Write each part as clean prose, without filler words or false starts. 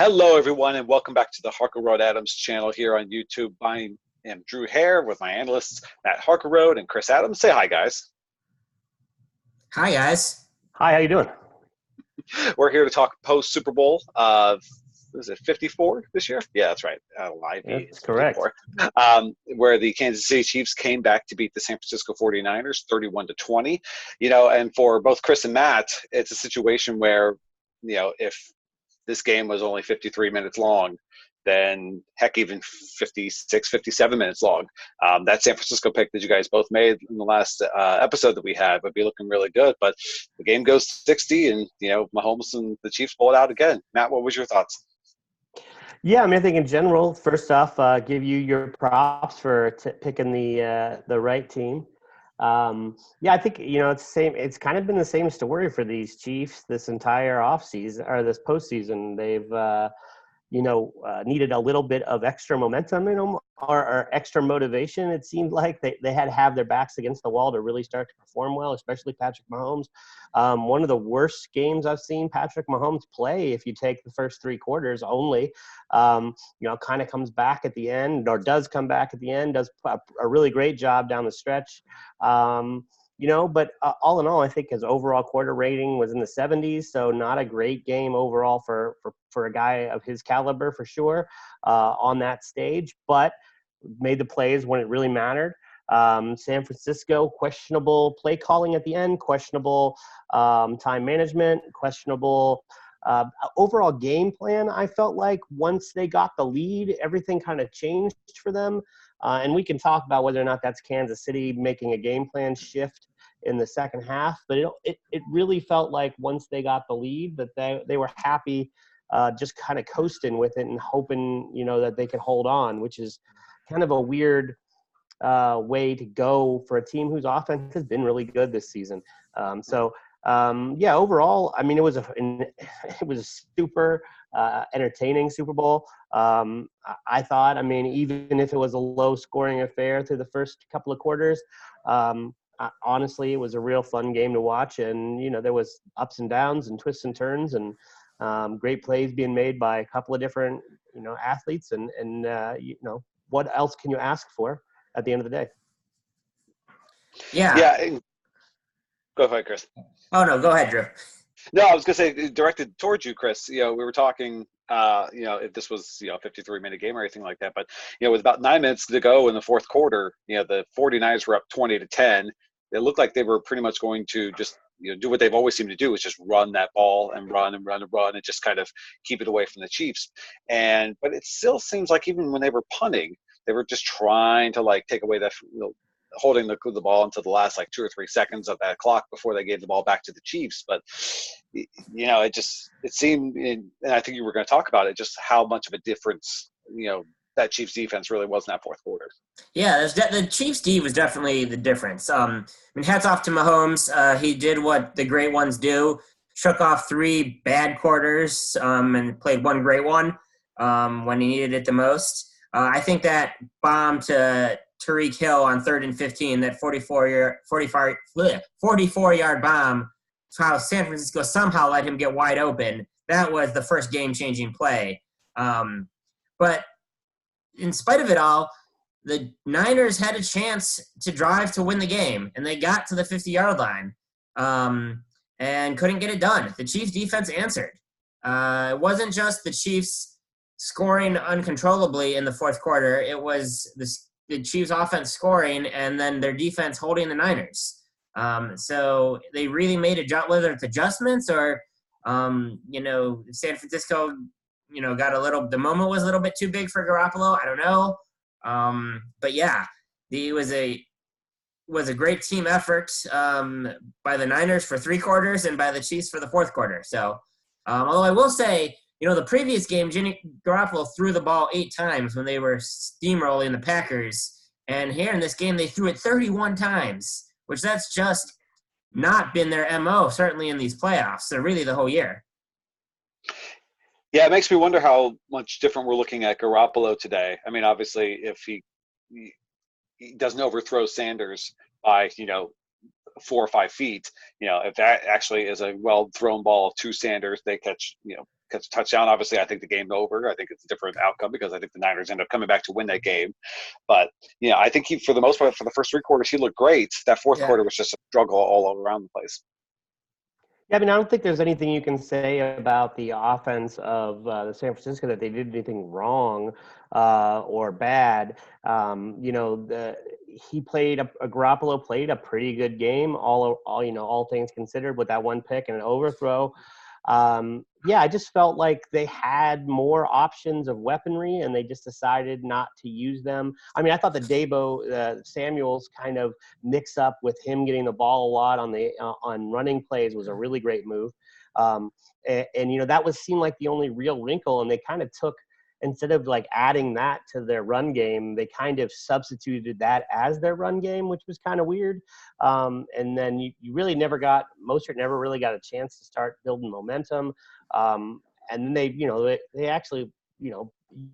Hello, everyone, and welcome back to the Harkleroad-Adams channel here on YouTube. I am Drew Hare with my analysts, Matt Harkleroad and Chris Adams. Say hi, guys. Hi, guys. Hi, how you doing? We're here to talk post-Super Bowl. Was it 54 this year? Yeah, that's right. Live That's correct. Where the Kansas City Chiefs came back to beat the San Francisco 49ers 31-20. And for both Chris and Matt, it's a situation where, if this game was only 53 minutes long, then heck, even 56, 57 minutes long. That San Francisco pick that you guys both made in the last episode that we had would be looking really good. But the game goes 60, and Mahomes and the Chiefs pull it out again. Matt, what was your thoughts? Yeah, I think in general, first off, give you your props for picking the right team. I think it's the same. It's kind of been the same story for these Chiefs this entire offseason or this postseason. They've needed a little bit of extra momentum in them or extra motivation. It seemed like they had to have their backs against the wall to really start to perform well, especially Patrick Mahomes. One of the worst games I've seen Patrick Mahomes play, if you take the first three quarters only, kind of comes back at the end or does come back at the end, does a really great job down the stretch. But all in all, I think his overall quarter rating was in the 70s, so not a great game overall for a guy of his caliber for sure on that stage, but made the plays when it really mattered. San Francisco, questionable play calling at the end, questionable time management, questionable overall game plan. I felt like once they got the lead, everything kind of changed for them. And we can talk about whether or not that's Kansas City making a game plan shift in the second half. But it really felt like once they got the lead that they were happy just kind of coasting with it and hoping, that they could hold on, which is kind of a weird way to go for a team whose offense has been really good this season. Overall, it was a super entertaining Super Bowl. I thought, even if it was a low scoring affair through the first couple of quarters, honestly, it was a real fun game to watch. And, there was ups and downs and twists and turns and great plays being made by a couple of different, athletes. And what else can you ask for at the end of the day? Yeah. Go ahead, Chris. Oh, no, go ahead, Drew. No, I was going to say, directed towards you, Chris. We were talking, if this was, a 53-minute game or anything like that. But, with about 9 minutes to go in the fourth quarter, the 49ers were up 20-10. It looked like they were pretty much going to just, do what they've always seemed to do, is just run that ball and run and run and run and just kind of keep it away from the Chiefs. But it still seems like even when they were punting, they were just trying to take away that, holding the ball until the last 2 or 3 seconds of that clock before they gave the ball back to the Chiefs. But it seemed, and I think you were going to talk about it, just how much of a difference that Chiefs defense really was in that fourth quarter. Yeah, the Chiefs D was definitely the difference. Hats off to Mahomes. He did what the great ones do, shook off 3 bad quarters and played one great one when he needed it the most. I think that bomb to Tyreek Hill on 3rd and 15, that 44-yard bomb, how San Francisco somehow let him get wide open. That was the first game-changing play. But in spite of it all, the Niners had a chance to drive to win the game, and they got to the 50-yard line and couldn't get it done. The Chiefs' defense answered. It wasn't just the Chiefs scoring uncontrollably in the fourth quarter. It was the Chiefs' offense scoring and then their defense holding the Niners. So they really made whether it's adjustments or, San Francisco, the moment was a little bit too big for Garoppolo. I don't know. But yeah, it was a great team effort by the Niners for 3 quarters and by the Chiefs for the fourth quarter. So, although I will say, the previous game, Jimmy Garoppolo threw the ball 8 times when they were steamrolling the Packers. And here in this game, they threw it 31 times, which that's just not been their MO, certainly in these playoffs. So really the whole year. Yeah, it makes me wonder how much different we're looking at Garoppolo today. Obviously, if he doesn't overthrow Sanders by, 4 or 5 feet, if that actually is a well-thrown ball to Sanders, they catch, catch a touchdown. Obviously, I think the game's over. I think it's a different outcome because I think the Niners end up coming back to win that game. But, I think he, for the most part, for the first 3 quarters, he looked great. That fourth quarter was just a struggle all around the place. Yeah, I mean, I don't think there's anything you can say about the offense of the San Francisco that they did anything wrong or bad. Garoppolo played a pretty good game, all things considered, with that one pick and an overthrow. I just felt like they had more options of weaponry, and they just decided not to use them. I mean, I thought the Debo Samuel's kind of mix up with him getting the ball a lot on running plays was a really great move. That seemed like the only real wrinkle, and they kind of took, instead of like adding that to their run game, they kind of substituted that as their run game, which was kind of weird. And then you really Mostert never really got a chance to start building momentum. And then they actually,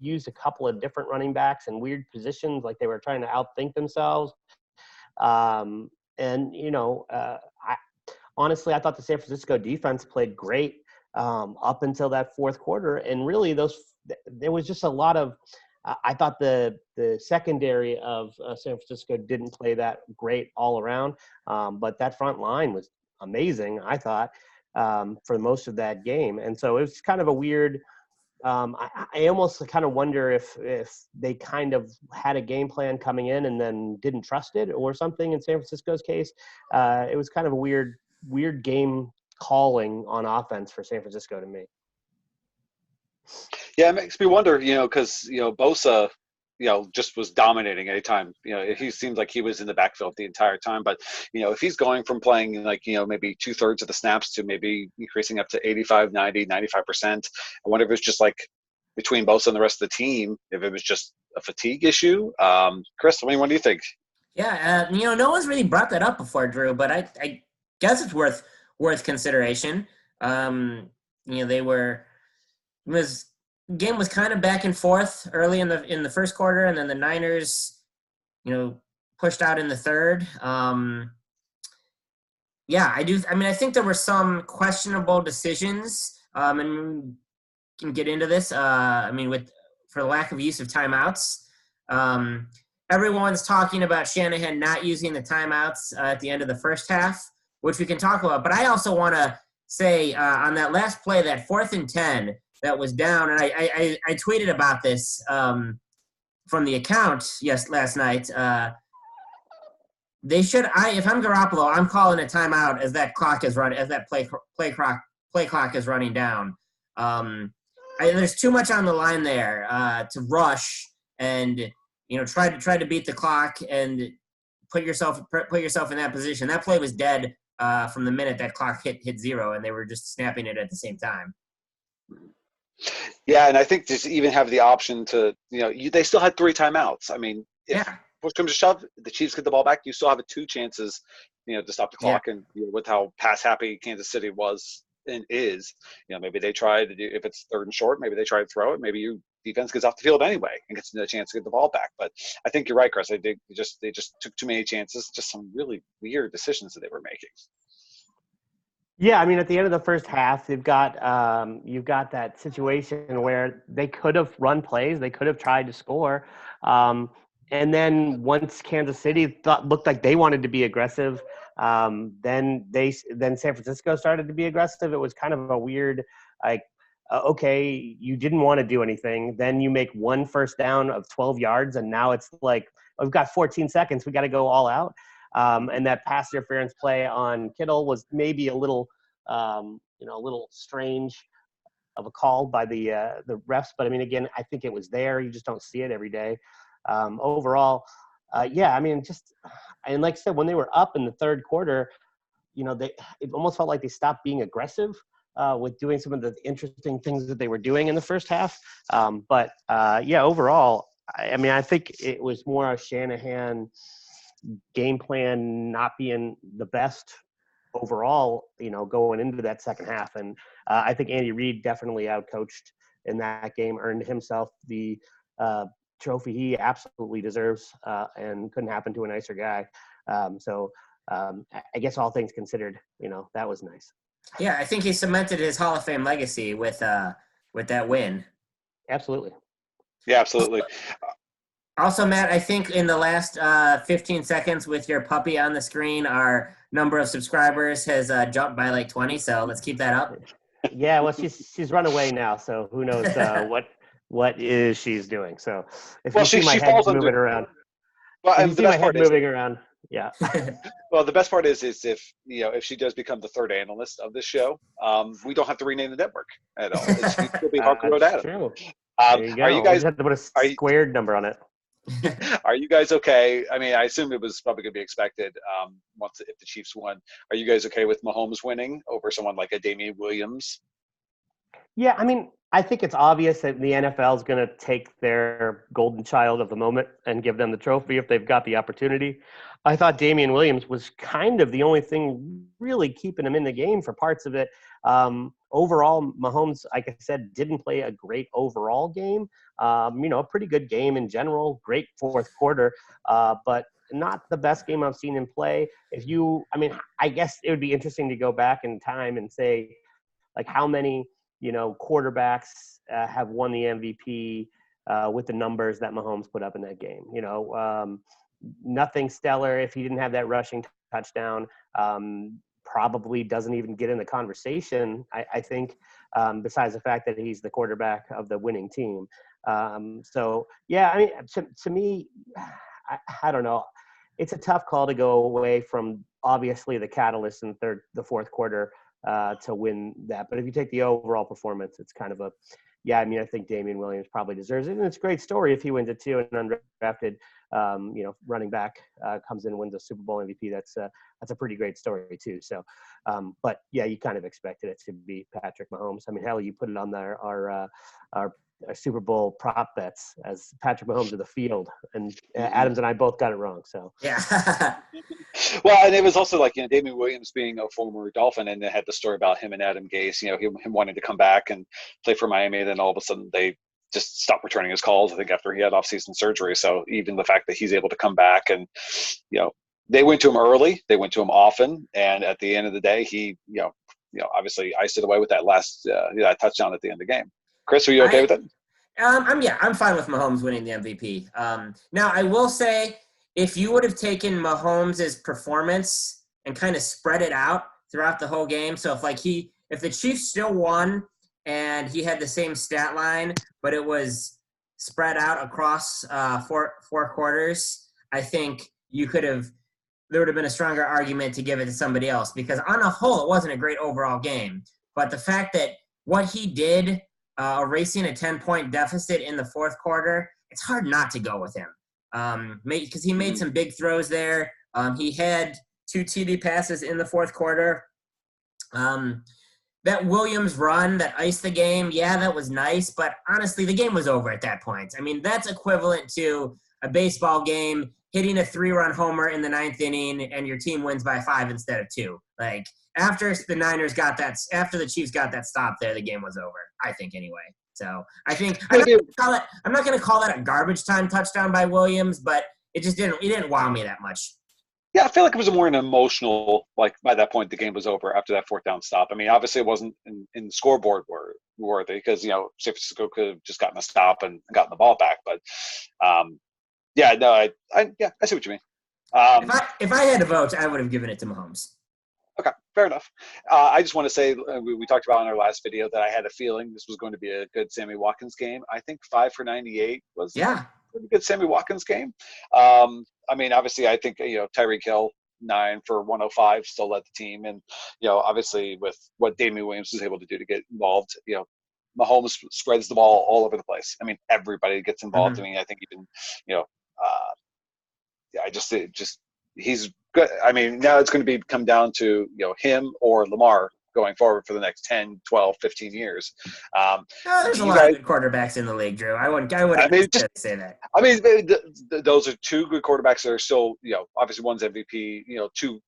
used a couple of different running backs in weird positions, like they were trying to outthink themselves. Honestly, I thought the San Francisco defense played great up until that fourth quarter. And really there was just a lot of I thought the secondary of San Francisco didn't play that great all around, but that front line was amazing, I thought, for most of that game. And so it was kind of a weird I almost kind of wonder if they kind of had a game plan coming in and then didn't trust it or something in San Francisco's case. It was kind of a weird game calling on offense for San Francisco to me. Yeah, it makes me wonder, because, Bosa, just was dominating anytime. He seemed like he was in the backfield the entire time. But, if he's going from playing maybe 2/3 of the snaps to maybe increasing up to 85, 90, 95%, I wonder if it's just like between Bosa and the rest of the team, if it was just a fatigue issue. Chris, what do you think? Yeah, no one's really brought that up before, Drew, but I guess it's worth consideration. Game was kind of back and forth early in the first quarter, and then the Niners, pushed out in the third. I think there were some questionable decisions, and we can get into this. For the lack of use of timeouts, everyone's talking about Shanahan not using the timeouts at the end of the first half, which we can talk about. But I also want to say on that last play, that 4th and 10. That was down, and I tweeted about this from the account last night. They should. If I'm Garoppolo, I'm calling a timeout as that clock is running, as that play clock is running down. There's too much on the line there to rush and try to beat the clock and put yourself in that position. That play was dead from the minute that clock hit 0, and they were just snapping it at the same time. Yeah, and I think just even have the option to, they still had 3 timeouts. I mean, if push comes to shove, the Chiefs get the ball back, you still have 2 chances, to stop the clock. And with how pass happy Kansas City was and is, maybe they try to do, if it's 3rd and short, maybe they try to throw it. Maybe your defense gets off the field anyway and gets a chance to get the ball back. But I think you're right, Chris. They just took too many chances, just some really weird decisions that they were making. Yeah, I mean, at the end of the first half, you've got that situation where they could have run plays, they could have tried to score, and then once Kansas City looked like they wanted to be aggressive, then San Francisco started to be aggressive. It was kind of a weird, okay, you didn't want to do anything, then you make one first down of 12 yards, and now it's like, we've got 14 seconds, we got to go all out. And that pass interference play on Kittle was maybe a little strange of a call by the refs. But I mean, again, I think it was there. You just don't see it every day. Overall, and like I said, when they were up in the third quarter, it almost felt like they stopped being aggressive with doing some of the interesting things that they were doing in the first half. Overall, I think it was more a Shanahan game plan not being the best overall, going into that second half. And I think Andy Reid definitely outcoached in that game, earned himself the trophy he absolutely deserves, and couldn't happen to a nicer guy. I guess all things considered, that was nice. Yeah, I think he cemented his Hall of Fame legacy with with that win. Absolutely. Yeah, absolutely. Also, Matt, I think in the last 15 seconds with your puppy on the screen, our number of subscribers has jumped by like 20. So let's keep that up. Yeah, well, she's run away now, so who knows what is she's doing. So if you see my she head falls moving under. around, Well, if you and the see my best head part is, moving around, yeah. well, the best part is if if she does become the third analyst of this show, we don't have to rename the network at all. It's still be That's Harkleroad-Adams. true. There you Are you go. We'll guys just have to put a are squared number on it. are you guys okay? I mean, I assume it was probably going to be expected once if the Chiefs won. Are you guys okay with Mahomes winning over someone like a Damian Williams? Yeah, I mean, I think it's obvious that the NFL is going to take their golden child of the moment and give them the trophy if they've got the opportunity. I thought Damian Williams was kind of the only thing really keeping him in the game for parts of it. Overall, Mahomes, like I said, didn't play a great overall game. A pretty good game in general, great fourth quarter, but not the best game I've seen him play. I guess it would be interesting to go back in time and say, like, how many quarterbacks have won the MVP with the numbers that Mahomes put up in that game. Nothing stellar if he didn't have that rushing touchdown. Probably doesn't even get in the conversation, I think, besides the fact that he's the quarterback of the winning team. To me, I don't know. It's a tough call to go away from obviously the catalyst in the fourth quarter to win that. But if you take the overall performance, it's kind of I think Damian Williams probably deserves it. And it's a great story if he wins it too. And undrafted, running back comes in and wins a Super Bowl MVP. That's a pretty great story too. So, but yeah, you kind of expected it to be Patrick Mahomes. I mean, hell, you put it on our Super Bowl prop bets as Patrick Mahomes of the field, and Adams and I both got it wrong. So yeah. Well, and it was also like, Damian Williams being a former Dolphin, and they had the story about him and Adam Gase, him wanting to come back and play for Miami. And then all of a sudden they just stopped returning his calls, I think, after he had off-season surgery. So even the fact that he's able to come back and, they went to him early, they went to him often. And at the end of the day, he, obviously iced it away with that last that touchdown at the end of the game. Chris, are you okay with it? I'm fine with Mahomes winning the MVP. Now, I will say, if you would have taken Mahomes' performance and kind of spread it out throughout the whole game, so if the Chiefs still won and he had the same stat line, but it was spread out across four quarters, I think there would have been a stronger argument to give it to somebody else, because on a whole, it wasn't a great overall game. But the fact that what he did, erasing a 10-point deficit in the fourth quarter, it's hard not to go with him. Because he made some big throws there. He had 2 TD passes in the fourth quarter. That Williams run that iced the game, yeah, that was nice. But honestly, the game was over at that point. I mean, that's equivalent to a baseball game, hitting a 3-run homer in the 9th inning, and your team wins by 5 instead of 2. Like, after the Chiefs got that stop there, the game was over, I think, anyway. So I think I'm not going to call that a garbage time touchdown by Williams, but it didn't wow me that much. Yeah, I feel like it was more an emotional, like, by that point the game was over after that fourth down stop. I mean, obviously it wasn't in scoreboard worthy because, San Francisco could have just gotten a stop and gotten the ball back. But I see what you mean. If I had to vote, I would have given it to Mahomes. Okay, fair enough. I just want to say we talked about in our last video that I had a feeling this was going to be a good Sammy Watkins game. I think 5 for 98 was a pretty good Sammy Watkins game. I mean, obviously, I think Tyreek Hill 9 for 105 still led the team, and obviously with what Damian Williams was able to do to get involved, Mahomes spreads the ball all over the place. I mean, everybody gets involved. Mm-hmm. I mean, I think even he's good. I mean, now it's going to come down to him or Lamar going forward for the next 10, 12, 15 years. There's a lot of good quarterbacks in the league, Drew. I wouldn't say that. I mean, those are 2 good quarterbacks that are still, obviously one's MVP, 2,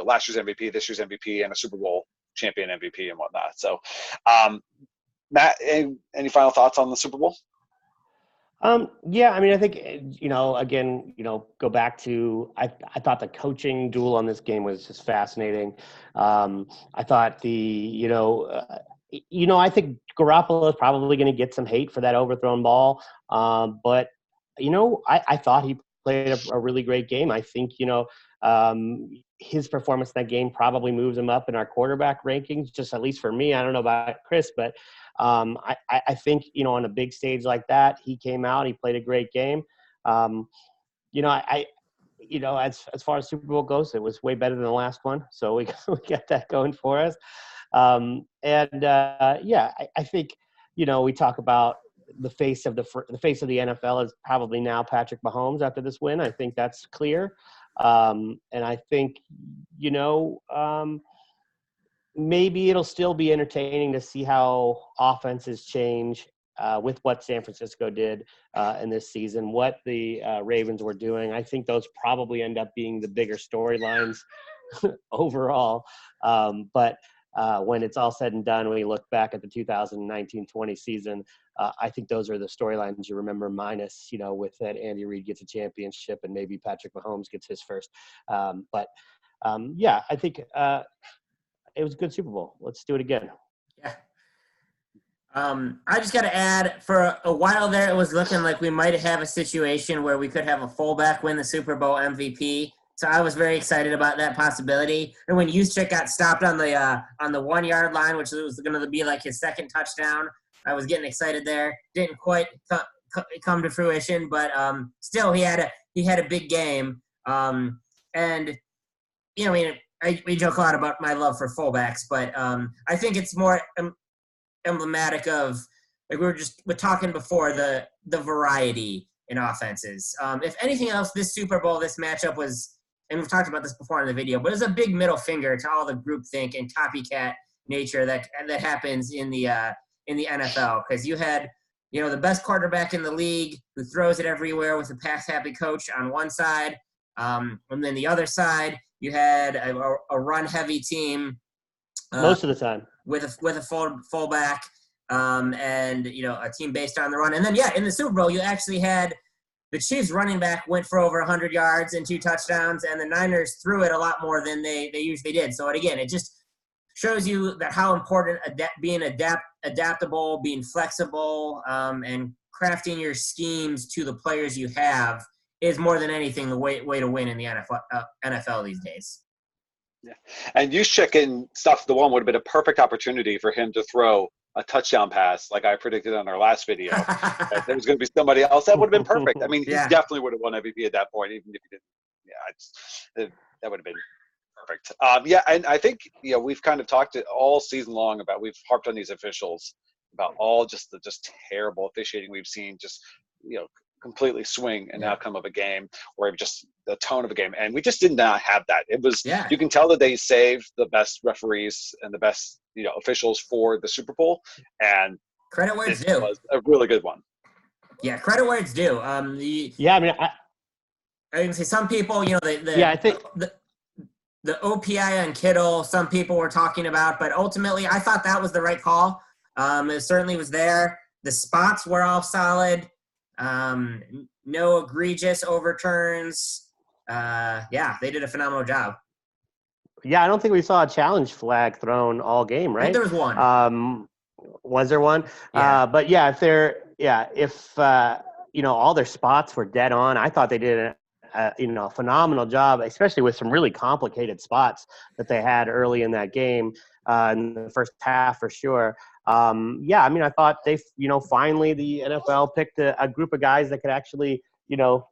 last year's MVP, this year's MVP, and a Super Bowl champion MVP and whatnot. So, Matt, any final thoughts on the Super Bowl? I think, again, go back to, I thought the coaching duel on this game was just fascinating. I thought I think Garoppolo is probably going to get some hate for that overthrown ball. But, I thought he played a really great game. I think, his performance in that game probably moves him up in our quarterback rankings, just at least for me. I don't know about Chris, but I think, on a big stage like that, he came out, he played a great game. As far as Super Bowl goes, it was way better than the last one. So we got that going for us. I think, we talk about the face of the the NFL is probably now Patrick Mahomes after this win. I think that's clear. And I think, maybe it'll still be entertaining to see how offenses change with what San Francisco did in this season, what the Ravens were doing. I think those probably end up being the bigger storylines overall. But when it's all said and done, when you look back at the 2019-20 season, I think those are the storylines you remember, minus, with that Andy Reid gets a championship and maybe Patrick Mahomes gets his first. I think it was a good Super Bowl. Let's do it again. Yeah. I just got to add, for a while there, it was looking like we might have a situation where we could have a fullback win the Super Bowl MVP. So I was very excited about that possibility. And when Juszczyk got stopped on the 1 yard line, which was going to be like his second touchdown, I was getting excited there. Didn't quite come to fruition, but still he had a big game. We joke a lot about my love for fullbacks, but I think it's more emblematic of, like we're talking before, the variety in offenses. If anything else, this Super Bowl, this matchup was, and we've talked about this before in the video, but it's a big middle finger to all the groupthink and copycat nature that happens in the NFL, because you had the best quarterback in the league who throws it everywhere with a pass-happy coach on one side, and then the other side you had a run-heavy team most of the time with a fullback, and a team based on the run. And then in the Super Bowl you actually had the Chiefs running back went for over 100 yards and 2 touchdowns, and the Niners threw it a lot more than they usually did. So again, it just shows you that how important being adaptable, being flexible, and crafting your schemes to the players you have is more than anything the way to win in the NFL these days. Yeah, and Juszczyk in stuff the one would have been a perfect opportunity for him to throw a touchdown pass, like I predicted on our last video. That there was going to be somebody else that would have been perfect. I mean, he definitely would have won MVP at that point, even if he didn't. Yeah, that would have been perfect. And I think we've kind of talked all season long about, we've harped on these officials about all just the terrible officiating we've seen, just completely swing an outcome of a game, or just the tone of a game, and we just did not have that. It was you can tell that they saved the best referees and the best officials for the Super Bowl, and credit where it's due. Was a really good one. Yeah, credit where it's due. I can say some people, I think the OPI on Kittle, some people were talking about, but ultimately I thought that was the right call. It certainly was there. The spots were all solid. No egregious overturns. They did a phenomenal job. Yeah, I don't think we saw a challenge flag thrown all game, right? I think there was one. Was there one? Yeah. But if all their spots were dead on, I thought they did a phenomenal job, especially with some really complicated spots that they had early in that game, in the first half for sure. I thought they, finally the NFL picked a group of guys that could actually,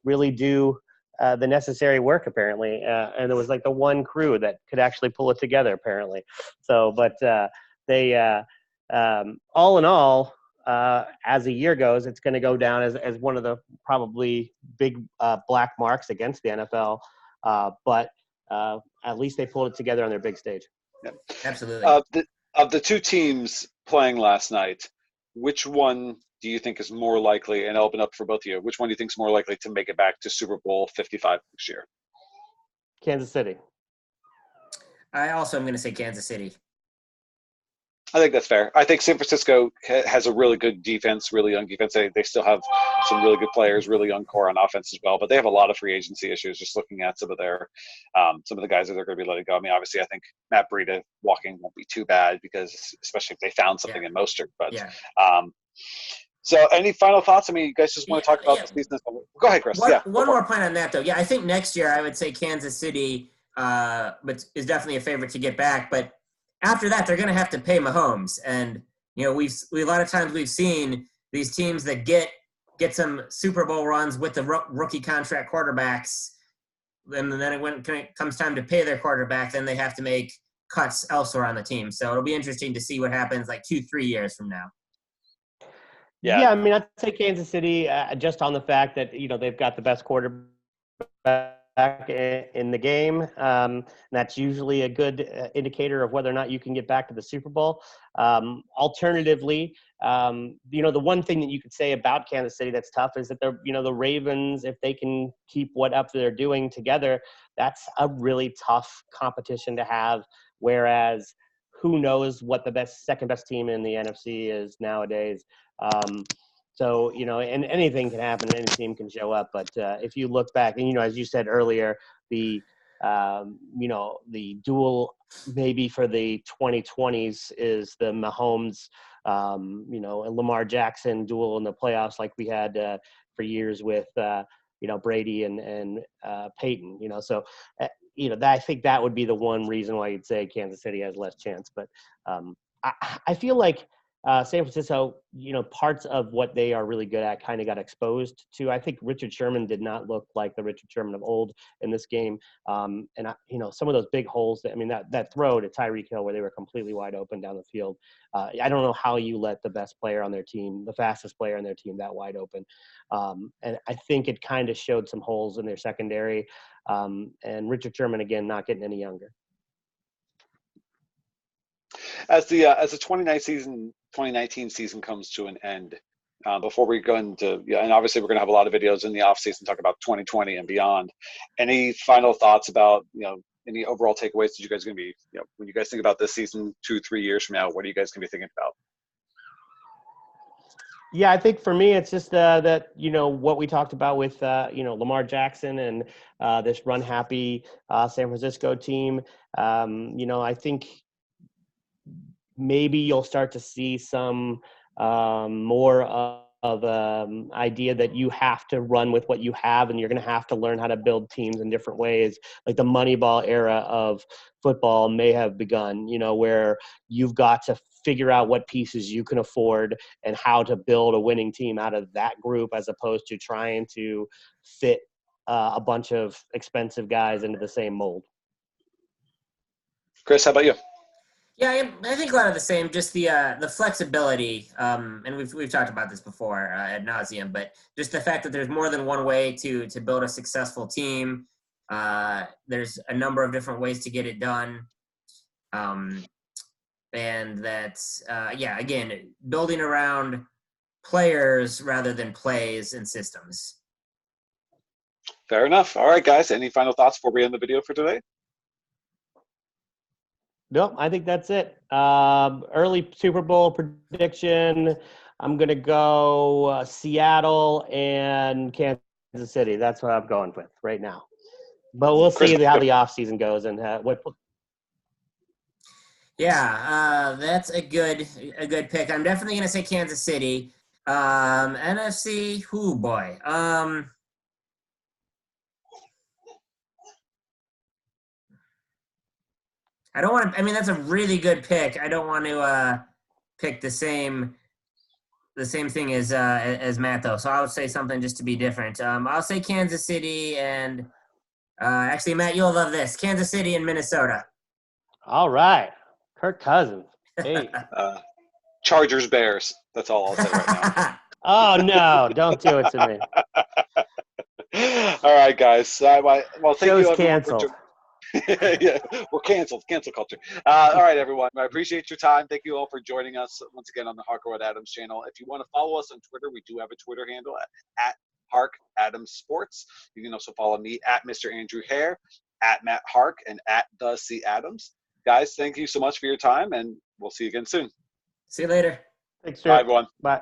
really do the necessary work, apparently. And it was like the one crew that could actually pull it together, apparently. So, but they, all in all, as the year goes, it's going to go down as one of the probably big black marks against the NFL. But at least they pulled it together on their big stage. Yep. Absolutely. Of the two teams playing last night, which one do you think is more likely, and I'll open up for both of you, which one do you think is more likely to make it back to Super Bowl 55 next year? Kansas City. I also am going to say Kansas City. I think that's fair. I think San Francisco has a really good defense, really young defense. They still have some really good players, really young core on offense as well. But they have a lot of free agency issues. Just looking at some of the guys that they're going to be letting go. I mean, obviously, I think Matt Breida walking won't be too bad because especially if they found something in Mostert. But so, any final thoughts? I mean, you guys just want to talk about the season? Go ahead, Chris. One more point on that, though. Yeah, I think next year I would say Kansas City, but is definitely a favorite to get back. But after that, they're going to have to pay Mahomes, and we a lot of times we've seen these teams that get some Super Bowl runs with the rookie contract quarterbacks, and then when it comes time to pay their quarterback, then they have to make cuts elsewhere on the team. So it'll be interesting to see what happens like 2-3 years from now. Yeah, I mean, I'd say Kansas City just on the fact that they've got the best quarterback in the game. That's usually a good indicator of whether or not you can get back to the Super Bowl. Alternatively, the one thing that you could say about Kansas City that's tough is that they're, the Ravens, if they can keep what up they're doing together, that's a really tough competition to have. Whereas who knows what the second best team in the NFC is nowadays. So, and anything can happen, any team can show up. But if you look back, and, as you said earlier, the duel maybe for the 2020s is the Mahomes, Lamar Jackson duel in the playoffs like we had for years with, Brady and Peyton, So, I think that would be the one reason why you'd say Kansas City has less chance. But I feel like San Francisco, parts of what they are really good at kind of got exposed to. I think Richard Sherman did not look like the Richard Sherman of old in this game. And, some of those big holes, that throw to Tyreek Hill where they were completely wide open down the field. I don't know how you let the best player on their team, the fastest player on their team, that wide open. And I think it kind of showed some holes in their secondary. And Richard Sherman, again, not getting any younger. As the 2019 season comes to an end, before we go into, and obviously we're going to have a lot of videos in the off season talk about 2020 and beyond. Any final thoughts about any overall takeaways that you guys are going to be when you guys think about this season 2-3 years from now? What are you guys going to be thinking about? Yeah, I think for me, it's just that, what we talked about with, Lamar Jackson and this run-happy San Francisco team. I think maybe you'll start to see some more of idea that you have to run with what you have, and you're going to have to learn how to build teams in different ways. Like the Moneyball era of football may have begun, where you've got to figure out what pieces you can afford and how to build a winning team out of that group, as opposed to trying to fit a bunch of expensive guys into the same mold. Chris, how about you? Yeah, I think a lot of the same. Just the flexibility, and we've talked about this before ad nauseum, but just the fact that there's more than one way to build a successful team. There's a number of different ways to get it done, and that's again, building around players rather than plays and systems. Fair enough. All right, guys. Any final thoughts before we end the video for today? No, I think that's it. Early Super Bowl prediction. I'm going to go Seattle and Kansas City. That's what I'm going with right now. But we'll see how the offseason goes and what. Yeah, that's a good pick. I'm definitely going to say Kansas City. NFC, oh boy. I don't want to. I mean, that's a really good pick. I don't want to pick the same thing as Matt, though. So I'll say something just to be different. I'll say Kansas City and actually, Matt, you'll love this: Kansas City and Minnesota. All right, Kirk Cousins. Hey, Chargers, Bears. That's all I'll say right now. Oh no! Don't do it to me. All right, guys. Well, thank Show's you. canceled. Yeah, we're canceled. Cancel culture. All right, everyone. I appreciate your time. Thank you all for joining us once again on the Harkleroad-Adams channel. If you want to follow us on Twitter, we do have a Twitter handle at Hark-Adams Sports. You can also follow me at Mr. Andrew Hare, at Matt Hark, and at The C. Adams. Guys, thank you so much for your time, and we'll see you again soon. See you later. Thanks, Bye, Stuart. everyone. Bye.